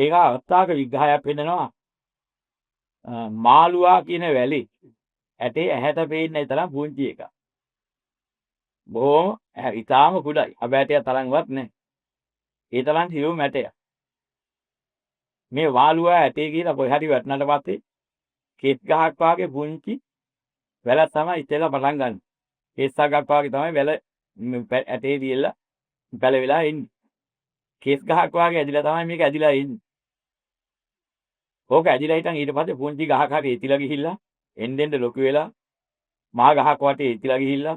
ඒක අවස්ථාවක විග්‍රහයක් වෙන්නනවා. මාළුවා කියන වැලි ඇටේ ඇහැට පේන්නේ තරම් පුංචි එකක්. බොහොම ඉතාම කුඩායි. අබෑටයක් තරම්වත් නැහැ. ඒ තරම් සියුම් ඇටයක්. මේ මාළුවා ඇටේ කියලා කොයි හරි වැටුණාට පස්සේ කෙස් ගහක් වාගේ පුංචි වැලක් තමයි ඉතලා පටන් ගන්න. කෙස් ගහක් වාගේ තමයි වැල ඇටේ දියලා පැලවිලා ඉන්නේ. කෙස් ගහක් වාගේ ඇදිලා තමයි මේක ඇදිලා ඉන්නේ. ඕක ඇදිලා හිටන් ඊට පස්සේ පුංචි ගහක් හරි ඉතිලා ගිහිල්ලා එන්නෙන් ලොකු වෙලා මහා ගහක් වටේ ඉතිලා ගිහිල්ලා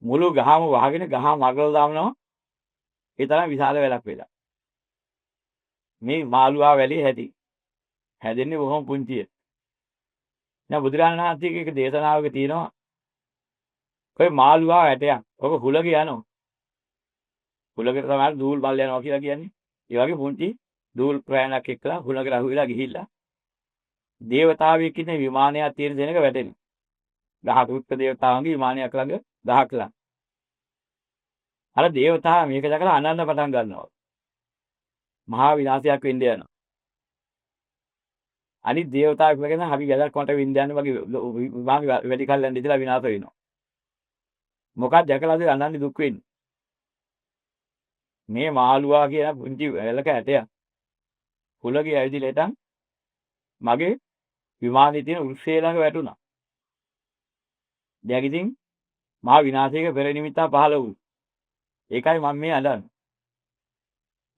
මුළු ගහම වහගෙන ගහ මගල දානවා. ඒ තරම් විශාල වැලක් වෙලා. මේ මාළුවා වැලේ හැදෙන්නේ බොහොම පුංචිය. දැන් බුදුරජාණන් වහන්සේගේ එක දේශනාවක තියෙනවා ඔය මාළුවා ඇටයක්. ඔක හුලක යනවා. හුලකට තමයි දූල් බල්ල යනවා කියලා කියන්නේ. ඒ වගේ පුංචි දූල් ප්‍රයාණයක් එක්කලා හුලකට අහුවිලා ගිහිල්ලා දේවතාවෙක් ඉන්න විමානයක් තියෙන දෙනක වැටෙනවා. ගහකුත් දේවතාවන්ගේ විමානයක් ළඟ ගහක් ළඟ. අර දේවතාවා මේක දැකලා අනන්න පටන් ගන්නවා. මහා විනාශයක් වෙන්න යනවා. අනිත් දේවතාවෙක් වගේ නම් අපි වැදක් කොට වින්ද යන වගේ විමාන වැඩි කල්යන් ඉඳලා විනාශ වෙනවා. මොකක්ද දැකලාද අනන්නේ දුක් වෙන්නේ? මේ මාළුවා කියන පුංචි වැලක ඇටයක්. හුලගේ ඇවිදිලා හිටන් මගේ විමානයේ තියෙන උරුස්සේ ළඟ වැටුණා. දැන් ඉතින් මහා විනාශයක පෙර නිමිත්ත පහළ වුණා. ඒකයි මම මේ අඬන්නේ.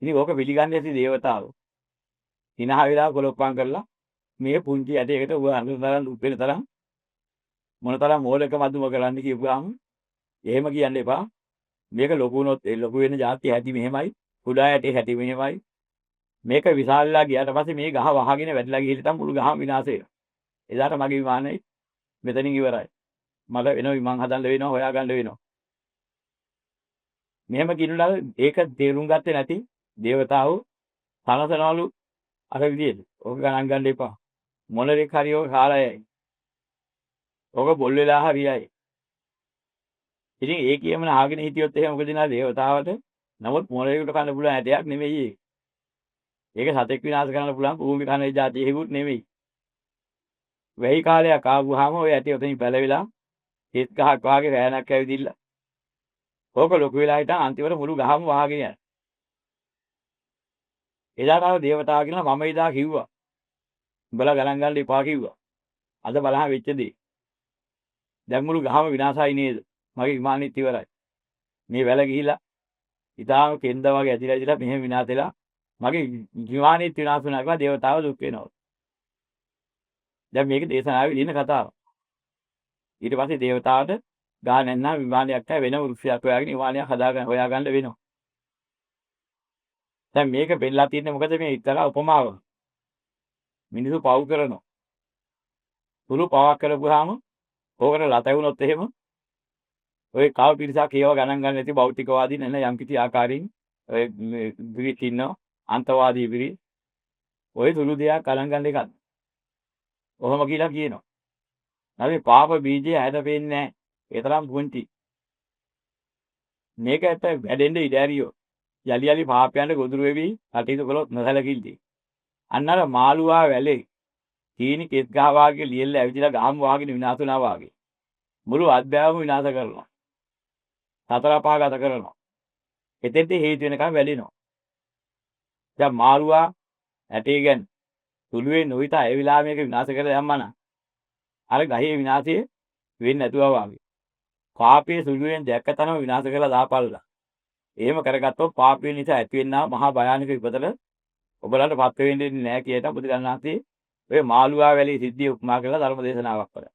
ඉතින් ඕක පිළිගන්නේ නැති දේවතාවෝ. හිනහ වෙලා කොලොප්පම් කරලා මේ පුංචි ඇටයකට උඹ අඳුරන දුක් වෙන තරම් මොනතරම් මෝලකමදුම කරන්න කියපුවාම එහෙම කියන්න එපා. මේක ලොකු වුණොත් ලොකු වෙන જાතිය ඇති මෙහෙමයි. කුඩා ඇටේ හැටි මෙහෙමයි. මේක විශාලලා ගියාට පස්සේ මේ ගහ වහගෙන වැටලා ගිහින් තමයි මුළු ගහම විනාශ වෙනවා. එදාට මගේ විමානයි මෙතනින් ඉවරයි. මට වෙන විමන් හදන්න වෙනවා හොයාගන්න වෙනවා. මෙහෙම කිනුලා ඒක තේරුම් ගත්තේ නැති දේවතාවෝ සනසනවලු අර විදියට. ඕක ගණන් ගන්න එපා. මොනරෙක් හරි ඕක කාලයයි. ඕක බොල් වෙලා හරියයි. ඉතින් ඒ කියමන ආගෙන හිටියොත් එහෙම මොකද නා දේවතාවට නමුත් මොනරෙකුට කන්න පුළුවන් ඇටයක් නෙමෙයි ඒක. ඒක සතෙක් විනාශ කරන්න පුළුවන් භූමි කන්නේ જાතිය හේකුත් නෙමෙයි. වෙයි කාලයක් ආවුවාම ඔය ඇටි ඔතනින් පැලවිලා හිස් ගහක් වාගේ රෑනක් ඇවිදිලා. ඕක ලොකු වෙලා හිටන් අන්තිමට මුළු ගහම වහගෙන යනවා. එදාට දේවතාවා කියනවා මම එදා කිව්වා. උඹලා ගණන් ගන්න එපා කිව්වා. අද බලහන් වෙච්ච දේ. දැන් මුළු ගහම විනාශයි නේද? මගේ විමානෙත් ඉවරයි. මේ වැල ගිහිලා ඉතාලම කෙන්ද වගේ ඇදිලා මෙහෙම විනාශ වෙලා මගේ විමානෙත් විනාශ වුණා කියලා දේවතාව දුක් වෙනවා. දැන් මේක දේශනාවේ ලියන කතාව. ඊට පස්සේ දේවතාවට ගහ නැන්නා විමානයක් නැහැ වෙන වෘක්ෂයක් හොයාගෙන විමානයක් හොයාගන්න වෙනවා. දැන් මේක බෙල්ලා තියෙන්නේ මොකද මේ ඉතලා උපමාව. මිනිස්සු පව් කරනවා. සුළු පවක් කරපුවාම ඕකට ලතැවුනොත් එහෙම ඔය කව පිරිසක් ඒව ගණන් ගන්න නැති භෞතිකවාදී නැන යම් කිසි ආකාරයෙන් ඔය පිරිත් ඉන්නවා අන්තවාදී පිරිත්. ඔය සුළු දෙයක් ගණන් ගන්න එකක්. ඔහොම කියලා කියනවා. නැත්නම් පාප බීජය හැද පේන්නේ නැහැ. ඒ තරම් පුංචි. මේකට වැඩෙන්න ඉඩ ඇරියෝ. යලි පාපයන්ට ගොදුරු වෙවි කටයුතු කළොත් නොසැලකිල්ලදී. අන්න අර මාළුවා වැලේ තීනි කෙස් ගහ වාගේ ලියල්ල ඇවිදලා ගහම වාගෙන විනාශ වුණා වාගේ. මුළු අධ්‍යාපනයම විනාශ කරනවා. සතර පහගත කරනවා. එතෙන්ට හේතු වෙනකම් වැඩිනවා. දැන් මාළුවා ඇටේ ගැන සුළුවේ නොවිත ඒ විලා මේක විනාශ කරලා යම්මන. අර ගහේ විනාශය වෙන්නේ නැතුව වාගේ. පාපයේ සුළුවෙන් දැක්කතනම විනාශ කරලා දාපල්ලා. එහෙම කරගත්තොත් පාපය නිසා ඇතිවෙනා මහා භයානක විපතට ඔබලන්ට පත් වෙන්නේ නැහැ කියලා බුදුරජාණන් වහන්සේ ඔය මාළුවා වැලේ සිද්ධිය උපමා කරලා ධර්ම දේශනාවක් කළා.